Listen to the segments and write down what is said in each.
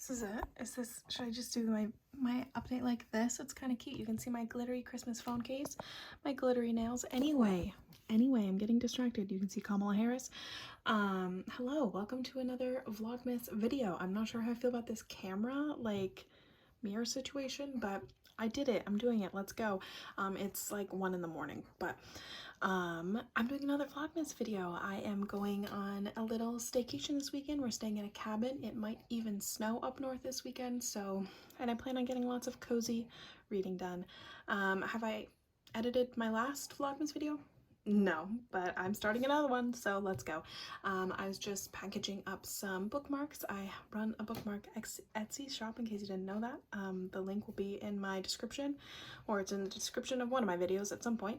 This is it. Should I just do my update like this? It's kind of cute. You can see my glittery Christmas phone case, my glittery nails. Anyway, I'm getting distracted. You can see Kamala Harris. Hello, welcome to another Vlogmas video. I'm not sure how I feel about this camera, like, mirror situation, but I did it. I'm doing it. Let's go. It's like 1 in the morning, but I'm doing another Vlogmas video. I am going on a little staycation this weekend. We're staying in a cabin. It might even snow up north this weekend, and I plan on getting lots of cozy reading done. Have I edited my last Vlogmas video? No, but I'm starting another one, so let's go. I was just packaging up some bookmarks. I run a bookmark Etsy shop, in case you didn't know that. The link will be in my description, or it's in the description of one of my videos at some point.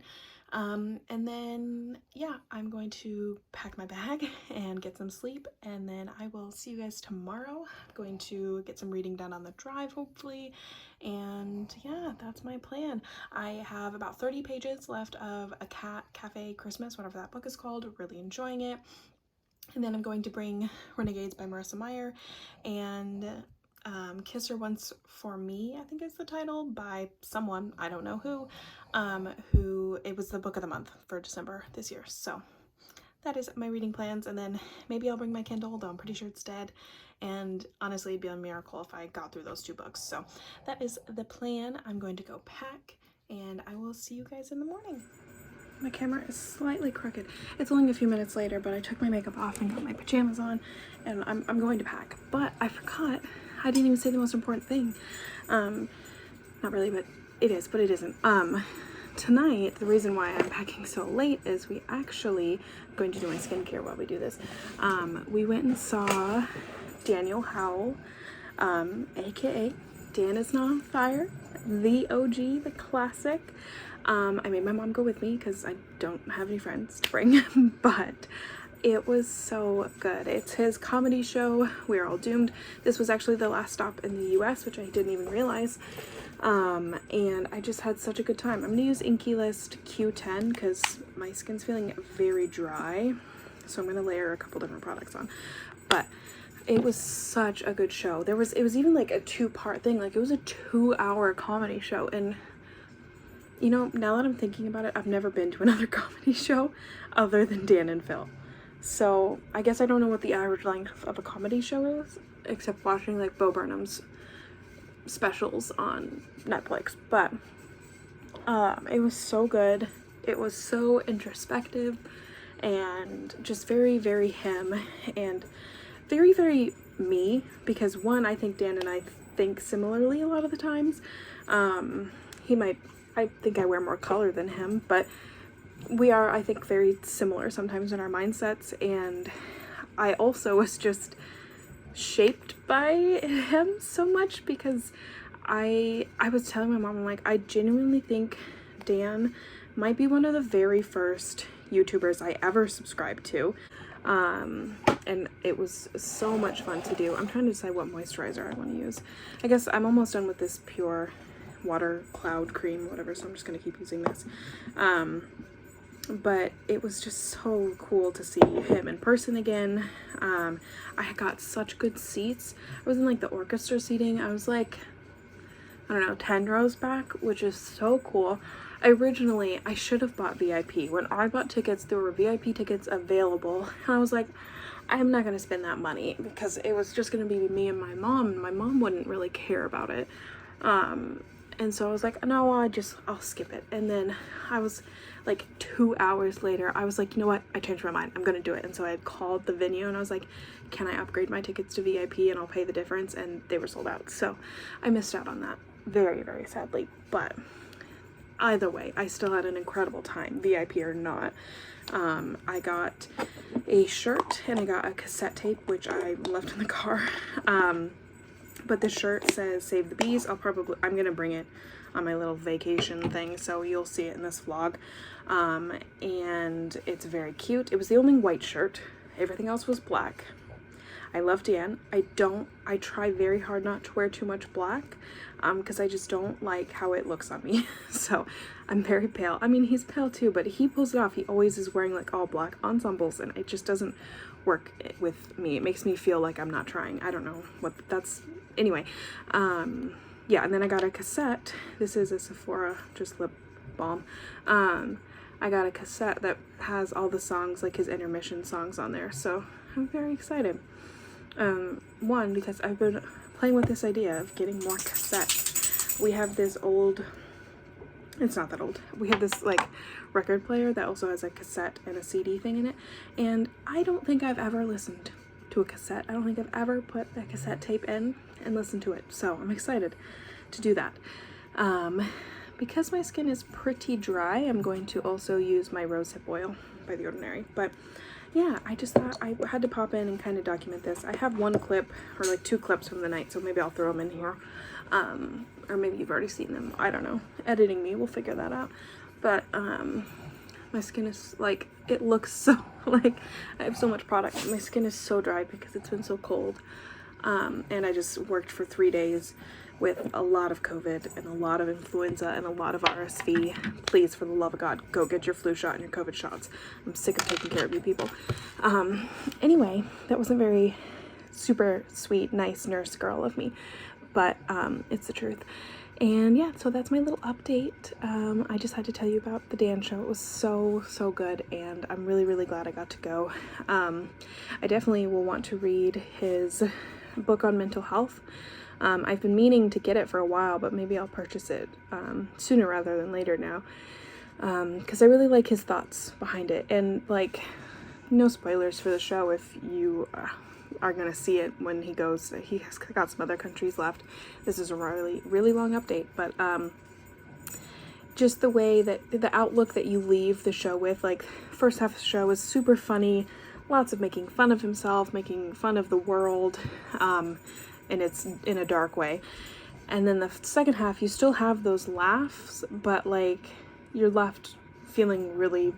And then, yeah, I'm going to pack my bag and get some sleep, and then I will see you guys tomorrow. I'm going to get some reading done on the drive, hopefully, and yeah, that's my plan. I have about 30 pages left of A Cafe Christmas, whatever that book is called. Really enjoying it. And then I'm going to bring Renegades by Marissa Meyer and Kiss Her Once for Me, I think is the title, by someone, I don't know who it was the book of the month for December this year. So that is my reading plans, and then maybe I'll bring my Kindle, though I'm pretty sure it's dead, and honestly it'd be a miracle if I got through those 2 books. So that is the plan. I'm going to go pack, and I will see you guys in the morning. My camera is slightly crooked. It's only a few minutes later, but I took my makeup off and got my pajamas on, and I'm going to pack. But I forgot, I didn't even say the most important thing. Not really, but it is, but it isn't. Tonight, the reason why I'm packing so late is we actually going to do my skincare while we do this. We went and saw Daniel Howell, aka Dan Is Not on Fire, the OG, the classic. I made my mom go with me because I don't have any friends to bring, but it was so good. It's his comedy show, We're All Doomed. This was actually the last stop in the US, which I didn't even realize. And I just had such a good time. I'm gonna use Inky List Q10 because my skin's feeling very dry, so I'm gonna layer a couple different products on. But it was such a good show. It was even like a 2-part thing. Like, it was a 2-hour comedy show, and you know, now that I'm thinking about it, I've never been to another comedy show other than Dan and Phil. So I guess I don't know what the average length of a comedy show is, except watching like Bo Burnham's specials on Netflix. But it was so good. It was so introspective and just very, very him, and very, very me, because one, I think Dan and I think similarly a lot of the times. I think I wear more color than him, but we are, I think, very similar sometimes in our mindsets, and I also was just shaped by him so much, because I was telling my mom, I'm like, I genuinely think Dan might be one of the very first YouTubers I ever subscribed to, and it was so much fun to do. I'm trying to decide what moisturizer I want to use. I guess I'm almost done with this Pure Water Cloud Cream, whatever, so I'm just gonna keep using this. But it was just so cool to see him in person again. I got such good seats. I was in like the orchestra seating. I was like, I don't know, 10 rows back, which is so cool. Originally, I should have bought VIP. When I bought tickets, there were VIP tickets available, and I was like, I'm not gonna spend that money because it was just gonna be me and my mom, and my mom wouldn't really care about it. And so I was like, no, I'll skip it. And then I was like 2 hours later, I was like, you know what? I changed my mind. I'm going to do it. And so I had called the venue and I was like, can I upgrade my tickets to VIP and I'll pay the difference? And they were sold out. So I missed out on that very, very sadly. But either way, I still had an incredible time, VIP or not. I got a shirt and I got a cassette tape, which I left in the car. But the shirt says Save the Bees. I'm gonna bring it on my little vacation thing, so you'll see it in this vlog. And it's very cute. It was the only white shirt. Everything else was black. I love Dan. I try very hard not to wear too much black, because I just don't like how it looks on me. So I'm very pale. I mean, he's pale too, but he pulls it off. He always is wearing like all black ensembles, and it just doesn't work with me. It makes me feel like I'm not trying. I don't know what that's anyway, yeah, and then I got a cassette. This is a Sephora, just lip balm. I got a cassette that has all the songs, like his intermission songs on there, so I'm very excited. One, because I've been playing with this idea of getting more cassettes. We have this old, it's not that old, we have this like record player that also has a cassette and a CD thing in it, and I don't think I've ever listened to a cassette. I don't think I've ever put a cassette tape in and listened to it, so I'm excited to do that. Because my skin is pretty dry, I'm going to also use my rosehip oil by The Ordinary. But yeah, I just thought I had to pop in and kind of document this. I have one clip, or like 2 clips from the night, so maybe I'll throw them in here. Or maybe you've already seen them. I don't know. Editing me, we'll figure that out. But my skin is like, it looks so, like, I have so much product. My skin is so dry because it's been so cold. And I just worked for 3 days with a lot of COVID and a lot of influenza and a lot of RSV. Please, for the love of God, go get your flu shot and your COVID shots. I'm sick of taking care of you people. Anyway, that wasn't very super sweet, nice nurse girl of me, but it's the truth. And yeah, so that's my little update. I just had to tell you about the Dan show. It was so, so good, and I'm really, really glad I got to go. I definitely will want to read his book on mental health. I've been meaning to get it for a while, but maybe I'll purchase it sooner rather than later now, because I really like his thoughts behind it. And like, no spoilers for the show if you are gonna see it when he goes. He has got some other countries left. This is a really, really long update, but just the way that the outlook that you leave the show with, like, first half of the show was super funny, lots of making fun of himself, making fun of the world, and it's in a dark way. And then the second half, you still have those laughs, but like, you're left feeling really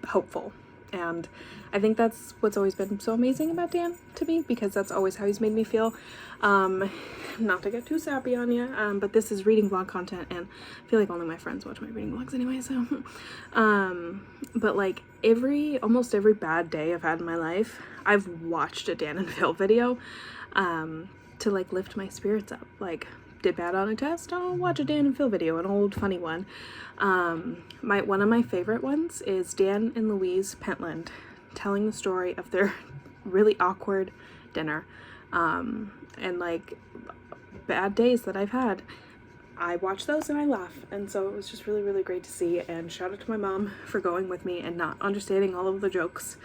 hopeful. And I think that's what's always been so amazing about Dan to me, because that's always how he's made me feel. Not to get too sappy on you, but this is reading vlog content, and I feel like only my friends watch my reading vlogs anyway, so. But like, almost every bad day I've had in my life, I've watched a Dan and Phil video, to like lift my spirits up. Like, did bad on a test, I'll watch a Dan and Phil video, an old funny one. One of my favorite ones is Dan and Louise Pentland telling the story of their really awkward dinner, and like bad days that I've had. I watch those and I laugh, and so it was just really, really great to see. And shout out to my mom for going with me and not understanding all of the jokes,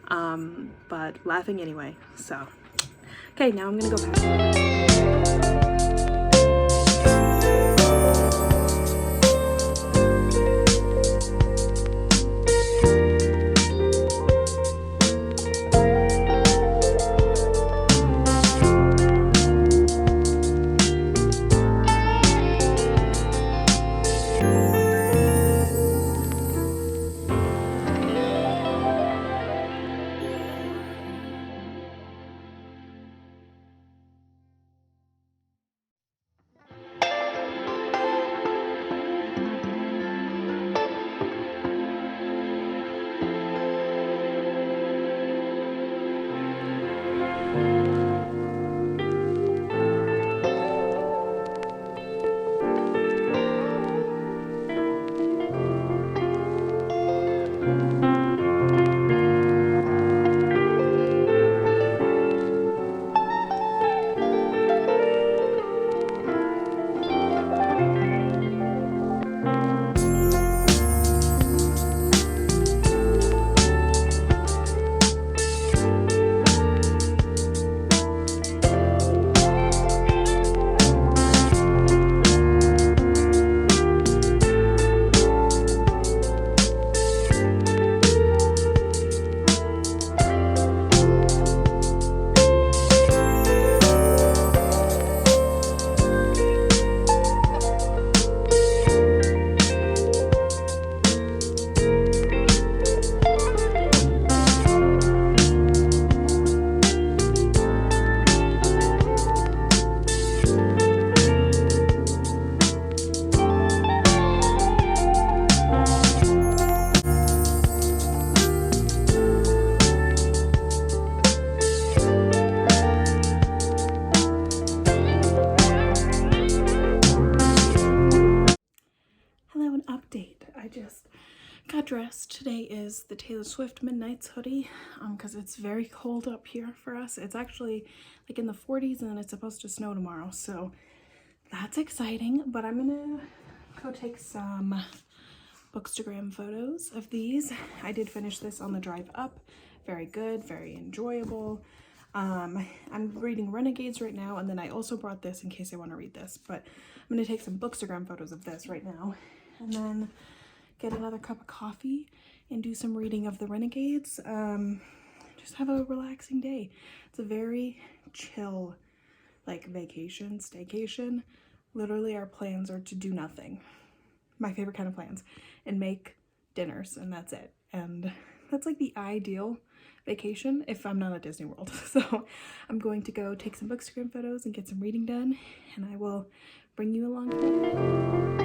but laughing anyway. So okay, now I'm gonna go back. the Taylor Swift Midnights hoodie because it's very cold up here for us. It's actually like in the 40s and it's supposed to snow tomorrow, so that's exciting. But I'm gonna go take some Bookstagram photos of these. I did finish this on the drive up. Very good, very enjoyable. I'm reading Renegades right now, and then I also brought this in case I want to read this, but I'm going to take some Bookstagram photos of this right now, and then get another cup of coffee and do some reading of the Renegades. Just have a relaxing day. It's a very chill, like, vacation, staycation. Literally, our plans are to do nothing. My favorite kind of plans, and make dinners, and that's it. And that's like the ideal vacation if I'm not at Disney World. So I'm going to go take some Bookstagram photos and get some reading done, and I will bring you along for that.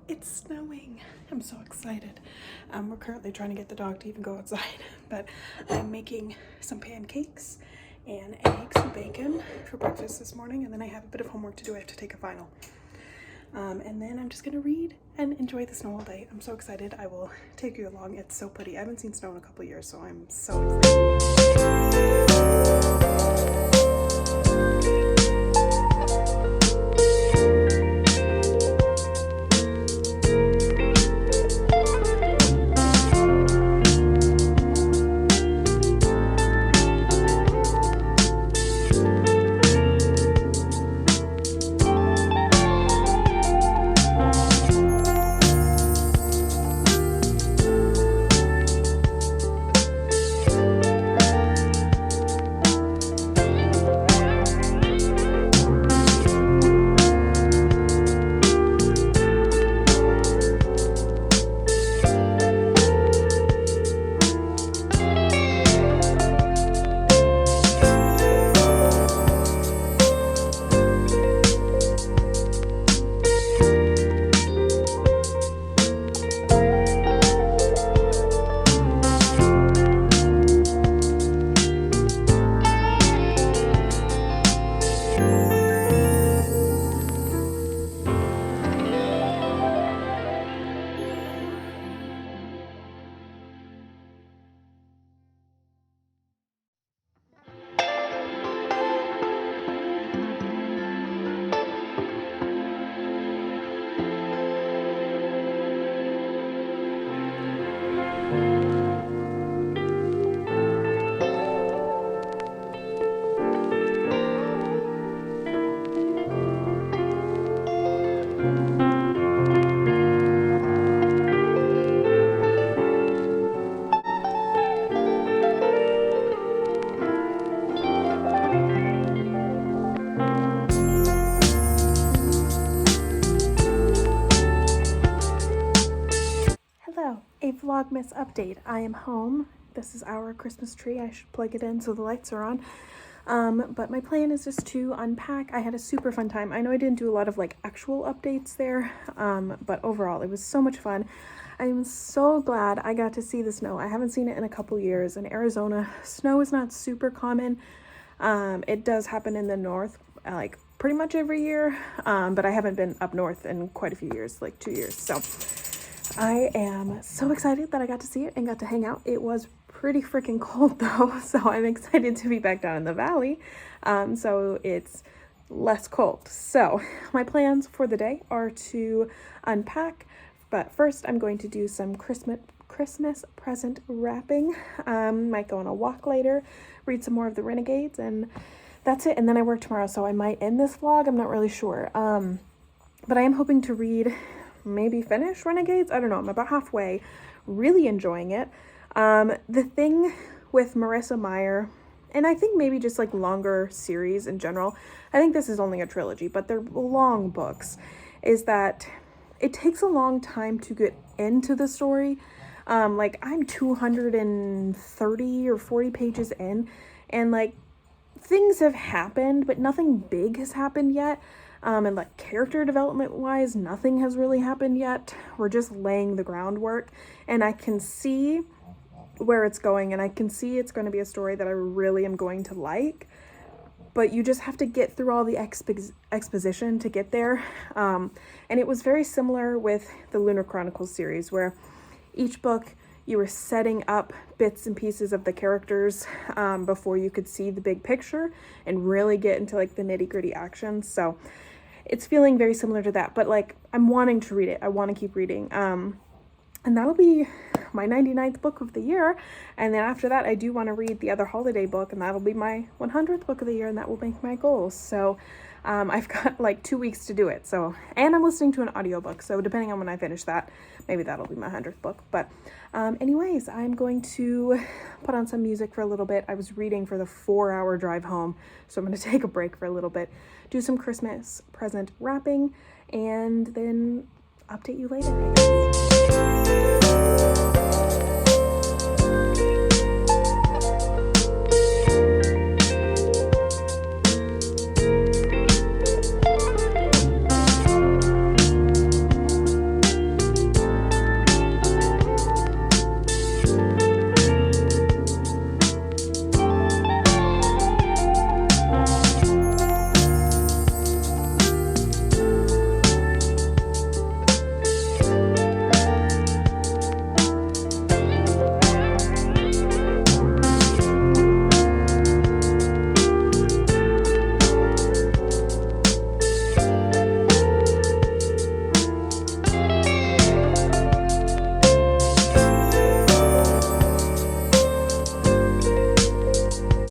It's snowing. I'm so excited. We're currently trying to get the dog to even go outside, but I'm making some pancakes and eggs and bacon for breakfast this morning, and then I have a bit of homework to do. I have to take a final. And then I'm just gonna read and enjoy the snow all day. I'm so excited. I will take you along. It's so pretty. I haven't seen snow in a couple of years, so I'm so excited. vlogmas update. I am home. This is our Christmas tree. I should plug it in so the lights are on. But my plan is just to unpack. I had a super fun time. I know I didn't do a lot of like actual updates there, but overall it was so much fun. I am so glad I got to see the snow. I haven't seen it in a couple years. In Arizona, snow is not super common. It does happen in the north, like pretty much every year, but I haven't been up north in quite a few years, like 2 years. So I am so excited that I got to see it and got to hang out. It was pretty freaking cold though, so I'm excited to be back down in the valley, so it's less cold. So my plans for the day are to unpack, but first I'm going to do some Christmas present wrapping. Might go on a walk later, read some more of the Renegades, and that's it. And then I work tomorrow, so I might end this vlog. I'm not really sure, but I am hoping to read, maybe finish Renegades. I don't know, I'm about halfway. Really enjoying it. The thing with Marissa Meyer, and I think maybe just like longer series in general, I think this is only a trilogy, but they're long books, is that it takes a long time to get into the story. Like I'm 230 or 40 pages in, and like things have happened, but nothing big has happened yet. And like character development wise, nothing has really happened yet. We're just laying the groundwork, and I can see where it's going, and I can see it's going to be a story that I really am going to like, but you just have to get through all the exposition to get there. And it was very similar with the Lunar Chronicles series, where each book you were setting up bits and pieces of the characters before you could see the big picture and really get into like the nitty-gritty action. So it's feeling very similar to that, but like I'm wanting to read it. I want to keep reading. And that'll be my 99th book of the year. And then after that, I do want to read the other holiday book, and that'll be my 100th book of the year, and that will make my goals. So I've got like 2 weeks to do it. So, and I'm listening to an audiobook. So depending on when I finish that, maybe that'll be my 100th book. But anyways, I'm going to put on some music for a little bit. I was reading for the 4-hour drive home, so I'm going to take a break for a little bit, do some Christmas present wrapping, and then update you later, I guess.